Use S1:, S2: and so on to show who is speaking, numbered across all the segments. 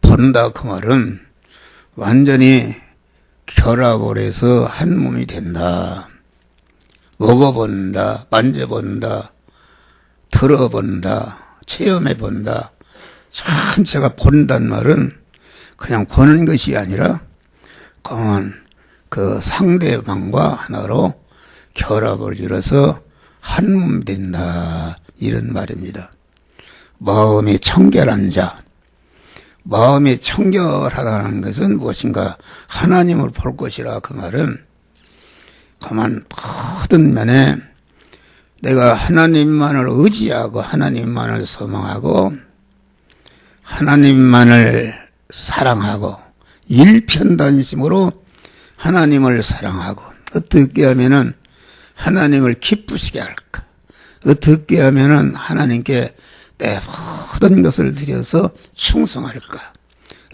S1: 본다 그 말은 완전히 결합을 해서 한 몸이 된다. 먹어본다, 만져본다, 들어본다, 체험해본다. 전체가 본다는 말은 그냥 보는 것이 아니라 강한 그 상대방과 하나로 결합을 이뤄서 한 몸 된다. 이런 말입니다. 마음이 청결한 자. 마음이 청결하다는 것은 무엇인가? 하나님을 볼 것이라. 그 말은 가만 모든 면에 내가 하나님만을 의지하고 하나님만을 소망하고 하나님만을 사랑하고 일편단심으로 하나님을 사랑하고 어떻게 하면은 하나님을 기쁘시게 할까? 어떻게 하면은 하나님께 내 모든 것을 드려서 충성할까?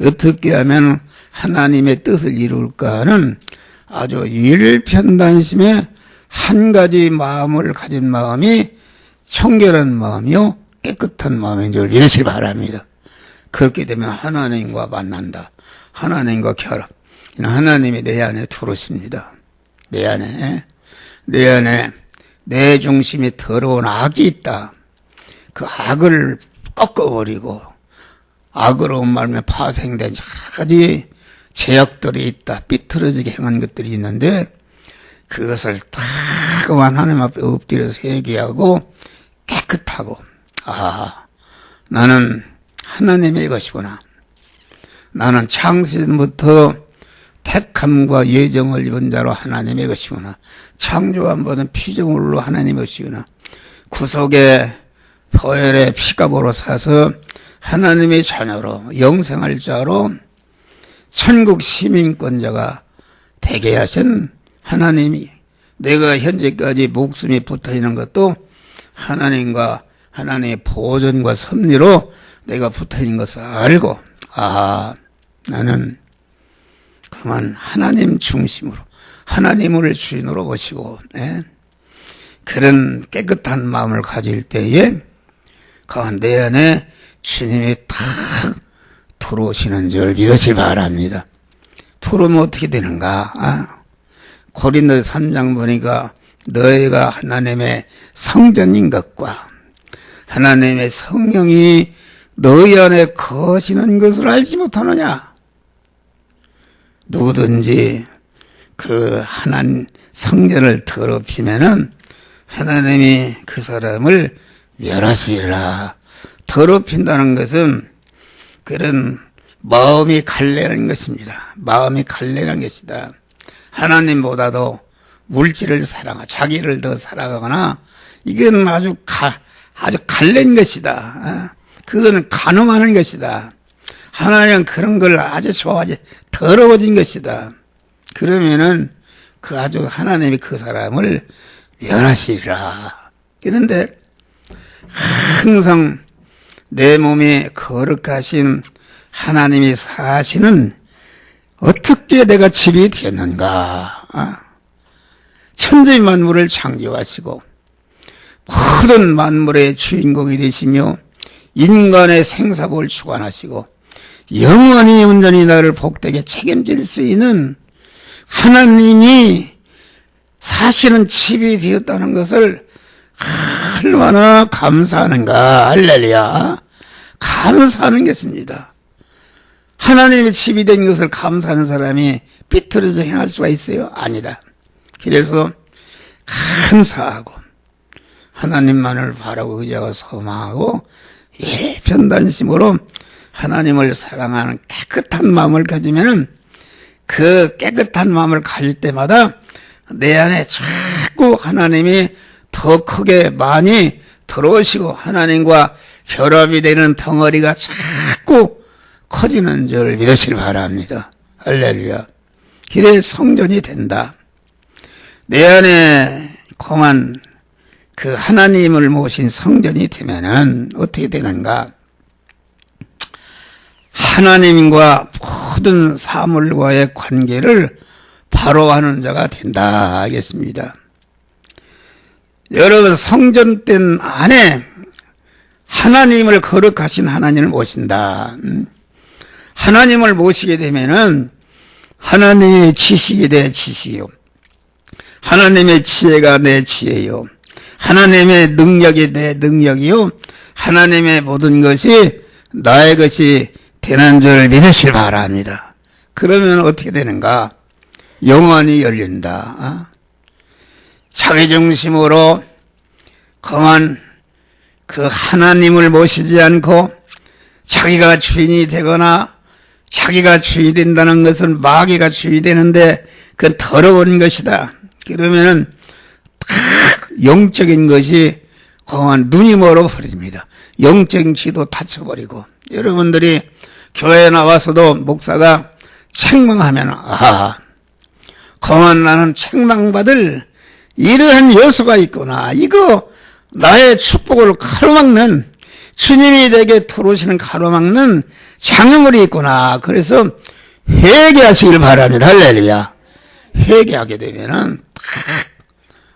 S1: 어떻게 하면 하나님의 뜻을 이룰까 하는 아주 일편단심의 한 가지 마음을 가진 마음이 청결한 마음이요 깨끗한 마음인 줄 믿으시기 바랍니다. 그렇게 되면 하나님과 만난다. 하나님과 결합. 하나님이 내 안에 들어오십니다. 내 안에 내 중심이 더러운 악이 있다. 그 악을 꺾어버리고 악으로 말하면 파생된 여러 가지 죄악들이 있다. 삐뚤어지게 행한 것들이 있는데 그것을 다 하나님 앞에 엎드려서 회개하고 깨끗하고 나는 하나님의 것이구나. 나는 창세전부터 택함과 예정을 입은 자로 하나님의 것이구나. 창조함보다는 피조물로 하나님의 것이구나. 구속의 보혈의 피값으로 사서 하나님의 자녀로 영생할 자로 천국 시민권자가 되게 하신 하나님이 내가 현재까지 목숨이 붙어있는 것도 하나님과 하나님의 보존과 섭리로 내가 붙어있는 것을 알고 나는 그만 하나님 중심으로 하나님을 주인으로 모시고 그런 깨끗한 마음을 가질 때에 내 안에 주님이 탁 들어오시는 줄 믿으시 바랍니다. 들어오면 어떻게 되는가? 고린도서 3장 보니까 너희가 하나님의 성전인 것과 하나님의 성령이 너희 안에 거하시는 것을 알지 못하느냐? 누구든지 그 하나님 성전을 더럽히면은 하나님이 그 사람을 멸하시리라. 더럽힌다는 것은 그런 마음이 갈래는 것입니다. 마음이 갈래는 것이다. 하나님보다도 물질을 사랑하고 자기를 더 사랑하거나 이건 아주 갈래는 것이다. 그건 간음하는 것이다. 하나님은 그런 걸 아주 좋아하지 더러워진 것이다. 그러면은 그 아주 하나님이 그 사람을 멸하시리라. 그런데 항상 내 몸에 거룩하신 하나님이 사시는 어떻게 내가 집이 되었는가? 천지 만물을 창조하시고 모든 만물의 주인공이 되시며 인간의 생사복을 주관하시고 영원히 온전히 나를 복되게 책임질 수 있는 하나님이 사시는 집이 되었다는 것을 얼마나 감사하는가. 할렐루야. 감사하는 것입니다. 하나님의 집이 된 것을 감사하는 사람이 삐뚤어져 행할 수가 있어요? 아니다. 그래서 감사하고 하나님만을 바라고 의지하고 소망하고 일편단심으로 하나님을 사랑하는 깨끗한 마음을 가지면은 그 깨끗한 마음을 가질 때마다 내 안에 자꾸 하나님이 더 크게 많이 들어오시고 하나님과 결합이 되는 덩어리가 자꾸 커지는 줄 믿으시길 바랍니다. 할렐루야. 그래 성전이 된다. 내 안에 공한 그 하나님을 모신 성전이 되면은 어떻게 되는가? 하나님과 모든 사물과의 관계를 바로 하는 자가 된다 하겠습니다. 여러분 성전된 안에 하나님을 거룩하신 하나님을 모신다. 하나님을 모시게 되면은 하나님의 지식이 내 지식이요, 하나님의 지혜가 내 지혜요, 하나님의 능력이 내 능력이요, 하나님의 모든 것이 나의 것이 되는 줄 믿으시길 바랍니다. 그러면 어떻게 되는가? 영안이 열린다. 자기 중심으로 그만 그 하나님을 모시지 않고 자기가 주인이 되거나, 자기가 주인이 된다는 것은 마귀가 주인이 되는데 그건 더러운 것이다. 그러면은 딱 영적인 것이 그만 눈이 멀어버립니다. 영적인 기도 닫혀버리고, 여러분들이 교회에 나와서도 목사가 책망하면 그만 나는 책망받을 이러한 요소가 있구나, 이거 나의 축복을 가로막는, 주님이 내게 들어오시는 가로막는 장애물이 있구나. 그래서 회개하시길 바랍니다. 할렐루야. 회개하게 되면은 딱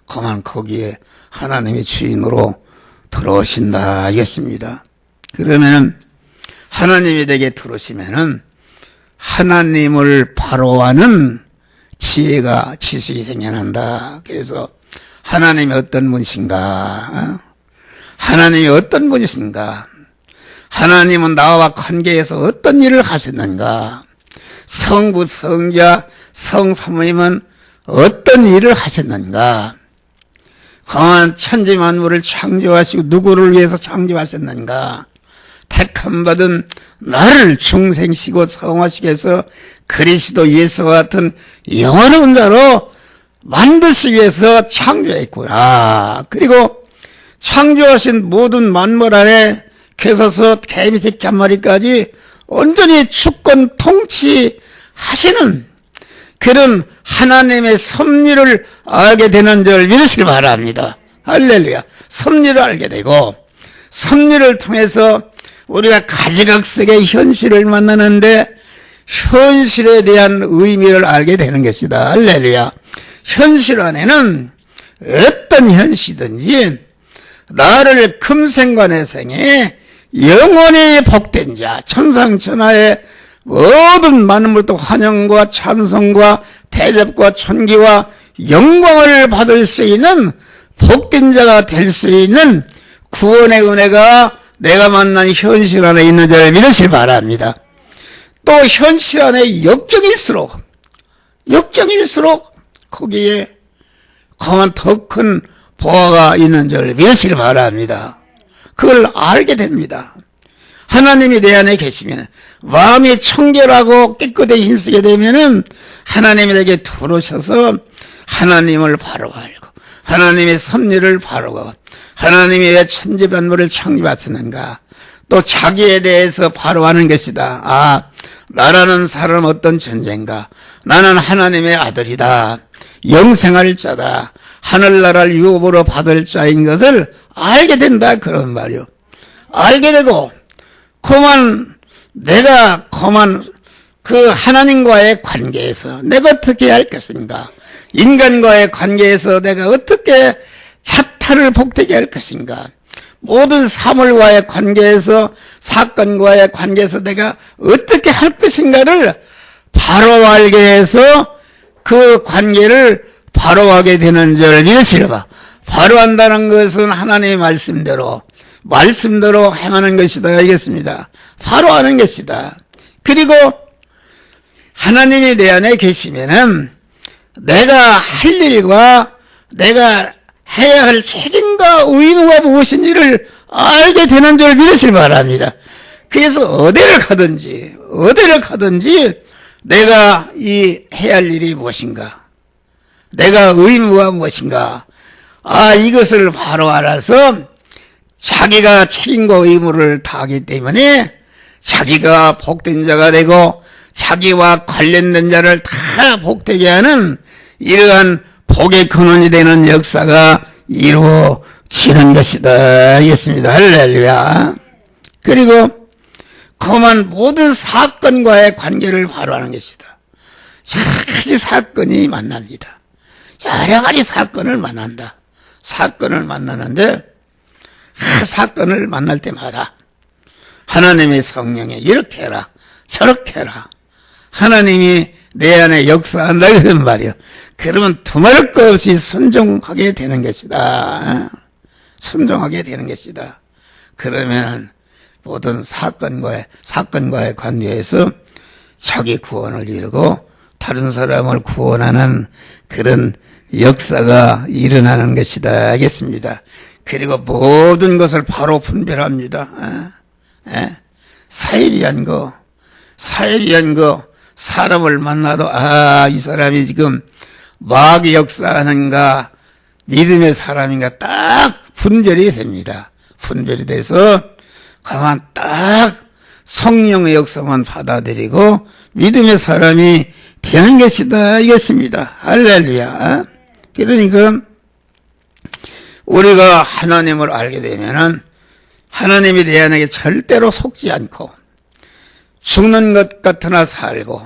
S1: 그만 거기에 하나님의 주인으로 들어오신다 하겠습니다. 그러면은 하나님이 내게 들어오시면은 하나님을 바로하는 지혜가, 지식이 생겨난다. 그래서 하나님이 어떤 분이신가? 하나님이 어떤 분이신가? 하나님은 나와 관계에서 어떤 일을 하셨는가? 성부, 성자, 성사모님은 어떤 일을 하셨는가? 강한 천지 만물을 창조하시고 누구를 위해서 창조하셨는가? 택함받은 나를 중생시고 성화시키 해서 그리스도 예수와 같은 영원한 자로 만드시기 위해서 창조했구나. 그리고 창조하신 모든 만물 안에 개서서 개미 새끼 한 마리까지 온전히 주권 통치하시는 그런 하나님의 섭리를 알게 되는 줄 믿으시기 바랍니다. 할렐루야. 섭리를 알게 되고, 섭리를 통해서 우리가 가지각색의 현실을 만나는데 현실에 대한 의미를 알게 되는 것이다. 할렐루야. 현실 안에는 어떤 현실이든지 나를 금생관의 영원히 복된 자, 천상천하의 모든 만물도 환영과 찬송과 대접과 존귀와 영광을 받을 수 있는 복된 자가 될 수 있는 구원의 은혜가 내가 만난 현실 안에 있는 자를 믿으시기 바랍니다. 또 현실 안에 역경일수록 거기에 강한 더 큰 보화가 있는 줄 믿으시기 바랍니다. 그걸 알게 됩니다. 하나님이 내 안에 계시면, 마음이 청결하고 깨끗하게 힘쓰게 되면은 하나님이 내게 들어오셔서 하나님을 바로 알고, 하나님의 섭리를 바로 알고, 하나님이 왜 천지만물을 창조하셨는가, 또 자기에 대해서 바로 아는 것이다. 나라는 사람은 어떤 존재인가, 나는 하나님의 아들이다, 영생할 자다, 하늘나라를 유업으로 받을 자인 것을 알게 된다, 그런 말이요. 알게 되고 내가 그 하나님과의 관계에서 내가 어떻게 할 것인가, 인간과의 관계에서 내가 어떻게 자타를 복되게 할 것인가, 모든 사물과의 관계에서, 사건과의 관계에서 내가 어떻게 할 것인가를 바로 알게 해서 그 관계를 바로 하게 되는 줄 믿으시라. 바로 한다는 것은 하나님의 말씀대로 행하는 것이다 알겠습니다. 바로 하는 것이다. 그리고 하나님이 내 안에 계시면은 내가 할 일과 내가 해야 할 책임과 의무가 무엇인지를 알게 되는 줄 믿으시기 바랍니다. 그래서 어디를 가든지 내가 해야 할 일이 무엇인가, 내가 의무가 무엇인가, 이것을 바로 알아서 자기가 책임과 의무를 다하기 때문에 자기가 복된 자가 되고 자기와 관련된 자를 다 복되게 하는 이러한 복의 근원이 되는 역사가 이루어지는 것이다 알겠습니다. 할렐루야. 그리고 그만 모든 사건과의 관계를 바로 하는 것이다. 여러 가지 사건이 만납니다. 여러 가지 사건을 만난다. 사건을 만나는데 사건을 만날 때마다 하나님의 성령에 이렇게 해라, 저렇게 해라. 하나님이 내 안에 역사한다 그런 말이요. 그러면 두말할 것 없이 순종하게 되는 것이다. 순종하게 되는 것이다. 그러면 모든 사건과의 관계에서 자기 구원을 이루고 다른 사람을 구원하는 그런 역사가 일어나는 것이다 하겠습니다. 그리고 모든 것을 바로 분별합니다. 사회비한 거, 사람을 만나도 이 사람이 지금 마귀 역사하는가 믿음의 사람인가 딱 분별이 됩니다. 분별이 돼서 가만 딱 성령의 역사만 받아들이고 믿음의 사람이 되는 것이다 이겠습니다. 할렐루야. 그러니까 우리가 하나님을 알게 되면은 하나님이 내 안에 절대로 속지 않고 죽는 것 같으나 살고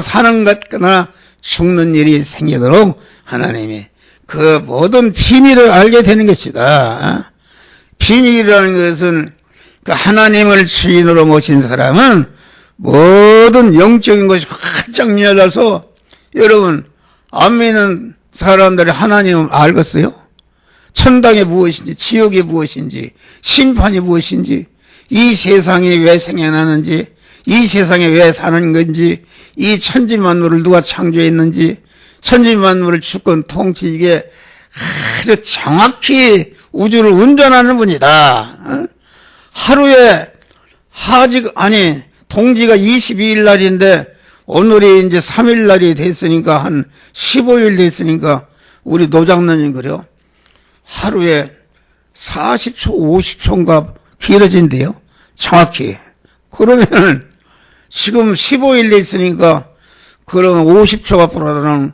S1: 사는 것 같으나 죽는 일이 생기도록 하나님이 그 모든 비밀을 알게 되는 것이다. 비밀이라는 것은 그 하나님을 주인으로 모신 사람은 모든 영적인 것이 활짝 열려서 여러분 안 믿는 사람들이 하나님을 알겠어요? 천당이 무엇인지 지옥이 무엇인지 심판이 무엇인지 이 세상이 왜 생겨나는지 이 세상에 왜 사는 건지 이 천지만물을 누가 창조했는지 천지만물을 주권 통치기에 아주 정확히 우주를 운전하는 분이다. 하루에 동지가 22일 날인데 오늘이 이제 3일 날이 됐으니까 한 15일 됐으니까 우리 노장로님 그래요. 하루에 40초, 50초인가 길어진대요. 정확히. 그러면은 지금 15일 됐으니까 그러면 50초가 불어나는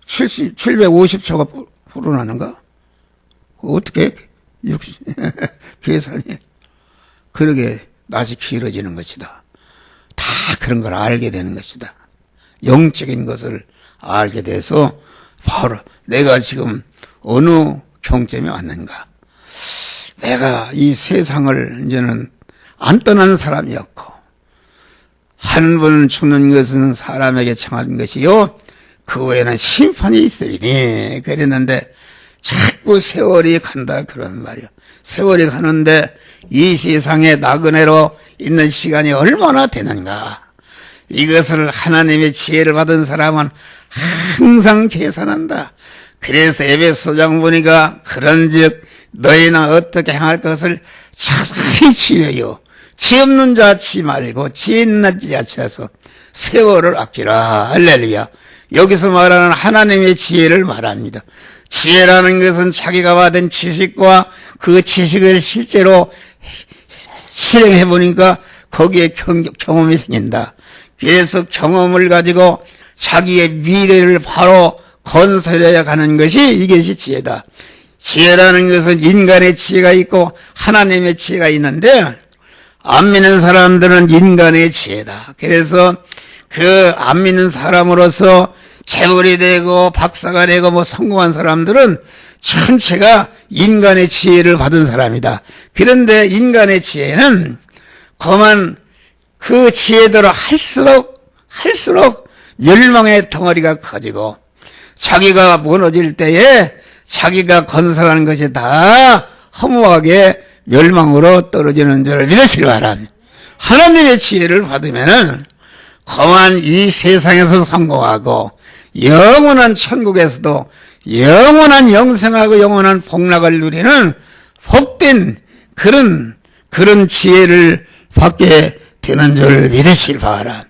S1: 750초가 불어나는가? 어떻게 60 계산이 그러게 낮이 길어지는 것이다. 다 그런 걸 알게 되는 것이다. 영적인 것을 알게 돼서 바로 내가 지금 어느 경점에 왔는가? 내가 이 세상을 이제는 안 떠난 사람이었고 한 번 죽는 것은 사람에게 정한 것이요 그 후에는 심판이 있으리니 그랬는데 자꾸 세월이 간다 그런 말이요. 세월이 가는데 이 세상에 나그네로 있는 시간이 얼마나 되는가? 이것을 하나님의 지혜를 받은 사람은 항상 계산한다. 그래서 에베소장 보니까 그런즉 너희는 어떻게 행할 것을 자세히 지혜요. 지혜 없는 자 치 말고 지혜 있는 자 치어서 세월을 아끼라. 할렐루야. 여기서 말하는 하나님의 지혜를 말합니다. 지혜라는 것은 자기가 받은 지식과 그 지식을 실제로 실행해 보니까 거기에 경험이 생긴다. 그래서 경험을 가지고 자기의 미래를 바로 건설해 가는 것이 이것이 지혜다. 지혜라는 것은 인간의 지혜가 있고 하나님의 지혜가 있는데 안 믿는 사람들은 인간의 지혜다. 그래서 그 안 믿는 사람으로서 재벌이 되고 박사가 되고 성공한 사람들은 전체가 인간의 지혜를 받은 사람이다. 그런데 인간의 지혜는 그만 그 지혜대로 할수록 멸망의 덩어리가 커지고 자기가 무너질 때에 자기가 건설하는 것이 다 허무하게 멸망으로 떨어지는 줄을 믿으시기 바랍니다. 하나님의 지혜를 받으면은 그만 이 세상에서 성공하고 영원한 천국에서도 영원한 영생하고 영원한 복락을 누리는 복된 그런 지혜를 받게 되는 줄 믿으시기 바랍니다.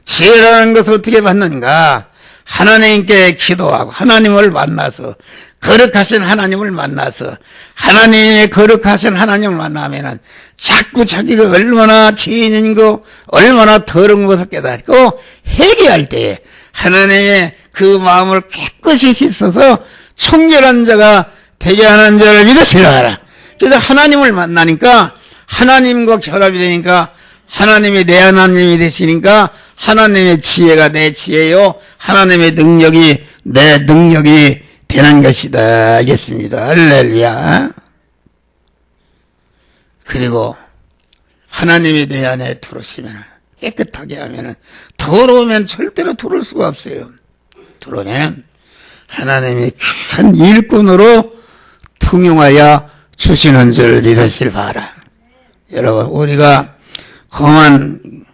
S1: 지혜라는 것을 어떻게 받는가? 하나님께 기도하고 하나님을 만나서 거룩하신 하나님을 만나서 하나님의 거룩하신 하나님을 만나면은 자꾸 자기가 얼마나 죄인인 거 얼마나 더러운 것을 깨닫고 회개할 때에 하나님의 그 마음을 깨끗이 씻어서 청결한 자가 되게 하는 자를 믿으시라 하라. 그래서 하나님을 만나니까 하나님과 결합이 되니까 하나님이 내 하나님이 되시니까 하나님의 지혜가 내 지혜요 하나님의 능력이 내 능력이 되는 것이다 알겠습니다. 할렐루야. 그리고 하나님이 내 안에 들어오시면 깨끗하게 하면은 더러우면 절대로 들어올 수가 없어요. 들어오면 하나님이 큰 일꾼으로 등용하여 주시는 줄 믿으실 바라. 여러분, 우리가 험한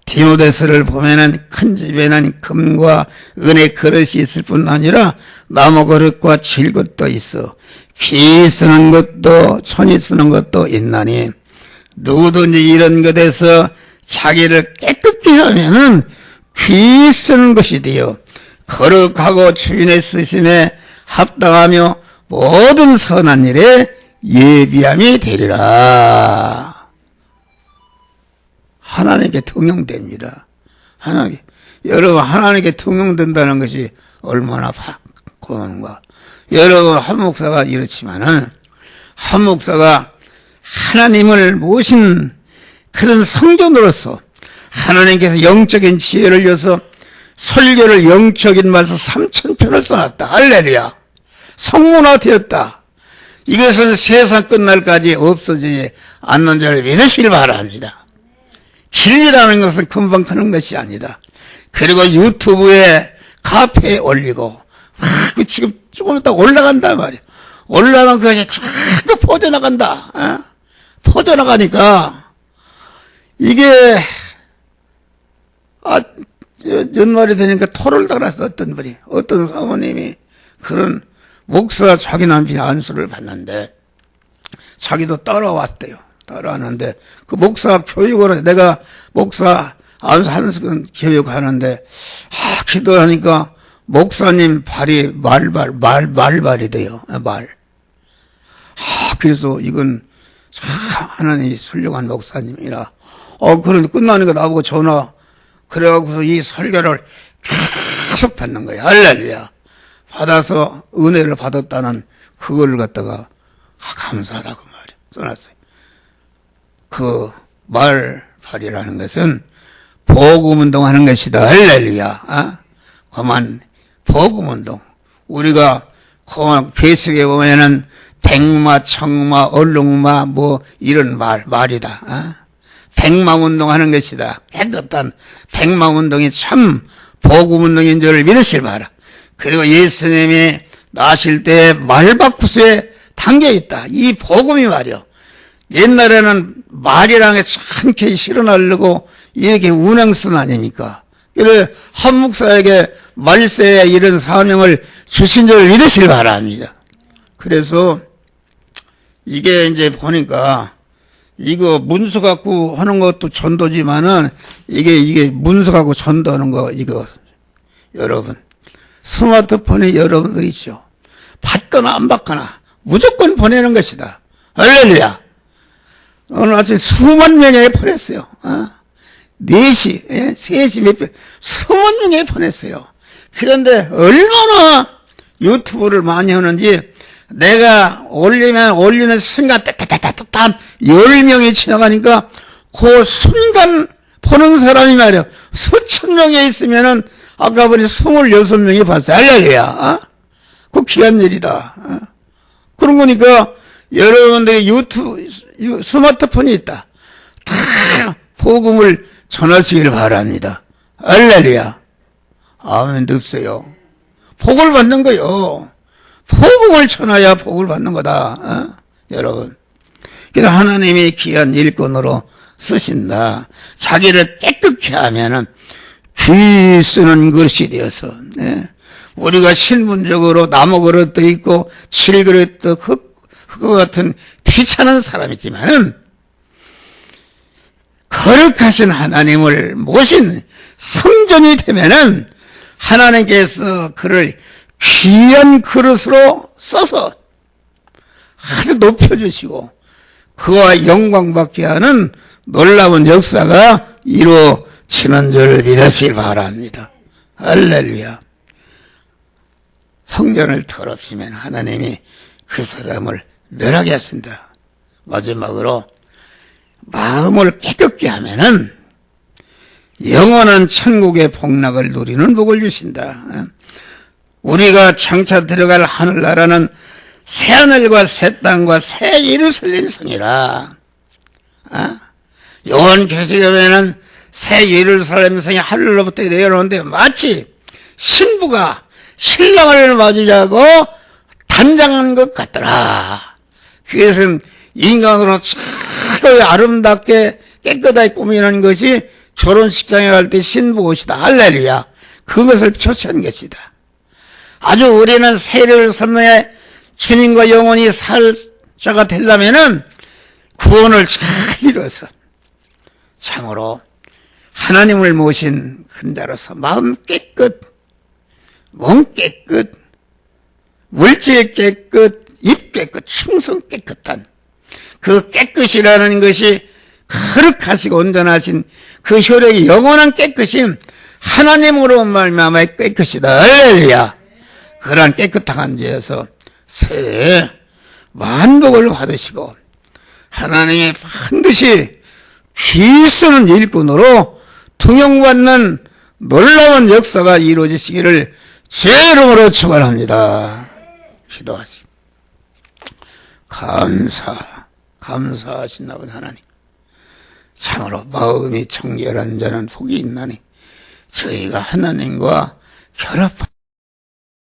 S1: 디모데서를 보면은 큰 집에는 금과 은의 그릇이 있을 뿐 아니라 나무 그릇과 질것도 있어 피 쓰는 것도 손이 쓰는 것도 있나니 누구든지 이런 것에서 자기를 깨끗게 하면은 피 쓰는 것이 되어 거룩하고 주인의 쓰심에 합당하며 모든 선한 일에 예비함이 되리라. 하나님께 등용됩니다. 여러분, 하나님께 등용된다는 것이 얼마나 고마운가. 여러분, 한 목사가 이렇지만은, 한 목사가 하나님을 모신 그런 성전으로서 하나님께서 영적인 지혜를 줘서 설교를 영적인 말씀 3,000편을 써놨다. 할렐루야. 성문화 되었다. 이것은 세상 끝날까지 없어지지 않는 줄 믿으시길 바랍니다. 진리라는 것은 금방 크는 것이 아니다. 그리고 유튜브에 카페에 올리고 지금 조금 있다 올라간단 말이야. 올라간 것이 자꾸 퍼져나간다. 퍼져나가니까 이게 연말이 되니까 토를 달았어. 어떤 사모님이 그런 목사 자기 남편이 안수를 받는데 자기도 따라왔대요. 따라왔는데 그 목사 교육으로 내가 목사 안수 교육하는데 기도하니까 목사님 발이 말발이 돼요. 말. 그래서 이건 하나님이 훌륭한 목사님이라. 그런데 끝나니까 나보고 전화. 그래갖고서 이 설교를 계속 받는 거야. 할렐루야. 받아서 은혜를 받았다는 그걸 갖다가 감사하다 그 말이야. 써놨어요. 그 말발이라는 것은 복음운동 하는 것이다. 할렐루야. 그만 복음운동. 우리가 배석에 보면은 백마, 청마, 얼룩마 뭐 이런 말이다. 백마운동 하는 것이다. 깨끗한 백마운동이 참 복음운동인 줄 믿으실 바라. 그리고 예수님이 나실 때 말바꾸스에 담겨있다. 이 복음이 말이요. 옛날에는 말이라는 게 참게 실어나려고 이렇게 운행선 아닙니까? 그래서 한 목사에게 말세에 이런 사명을 주신 줄 믿으실 바랍니다. 그래서 이게 이제 보니까 이거 문서 갖고 하는 것도 전도지만은 이게 문서 갖고 전도하는 거 이거 여러분 스마트폰이 여러분들 있죠. 받거나 안 받거나 무조건 보내는 것이다. 할렐루야. 오늘 아침 수만 명에게 보냈어요. 4시, 3시 몇 분, 수만 명에게 보냈어요. 그런데 얼마나 유튜브를 많이 하는지 내가 올리는 순간 따따따따따 10명이 지나가니까 그 순간 보는 사람이 말이야. 수천 명에 있으면은 아까 보니 26명이 봤어요. 할렐루야. 그 귀한 일이다. 그런 거니까 여러분들이 스마트폰이 있다. 다 복음을 전하시길 바랍니다. 할렐루야. 아멘도 없어요. 복을 받는 거요. 복음을 전하야 복을 받는 거다. 여러분. 그래서 하나님이 귀한 일꾼으로 쓰신다. 자기를 깨끗게 하면은 귀 쓰는 것이 되어서 우리가 신분적으로 나무 그릇도 있고 칠 그릇도 그거 같은 귀찮은 사람이지만은 거룩하신 하나님을 모신 성전이 되면은 하나님께서 그를 귀한 그릇으로 써서 아주 높여주시고 그와 영광받게 하는 놀라운 역사가 이루어지는 줄 믿으시길 바랍니다. 할렐루야. 성전을 더럽히면 하나님이 그 사람을 멸하게 하신다. 마지막으로 마음을 깨끗게 하면은 영원한 천국의 복락을 누리는 복을 주신다. 우리가 장차 들어갈 하늘나라는 새하늘과 새 땅과 새 예루살렘 성이라. 요 이번 교세교회는 새 예루살렘 성이 하늘로부터 내려오는데 마치 신부가 신랑을 맞으려고 단장한 것 같더라. 그것은 인간으로 최고의 아름답게 깨끗하게 꾸미는 것이 결혼식장에 갈 때 신부 옷이다. 할렐루야. 그것을 표시한 것이다. 아주 우리는 세례를 선명해 주님과 영원히 살 자가 되려면은 구원을 잘 이뤄서 참으로 하나님을 모신 큰 자로서 마음 깨끗, 몸 깨끗, 물질 깨끗, 입 깨끗, 충성 깨끗한 그 깨끗이라는 것이 거룩하시고 온전하신 그 혈액이 영원한 깨끗인 하나님으로 말미암아 깨끗이다. 할렐루야. 그러한 깨끗한 데에서 새해 만복을 받으시고 하나님이 반드시 귀 쓰는 일꾼으로 등용받는 놀라운 역사가 이루어지시기를 주의 이름으로 축원합니다. 기도하시고 감사하신다 보다 하나님. 참으로 마음이 청결한 자는 복이 있나니 저희가 하나님과 결합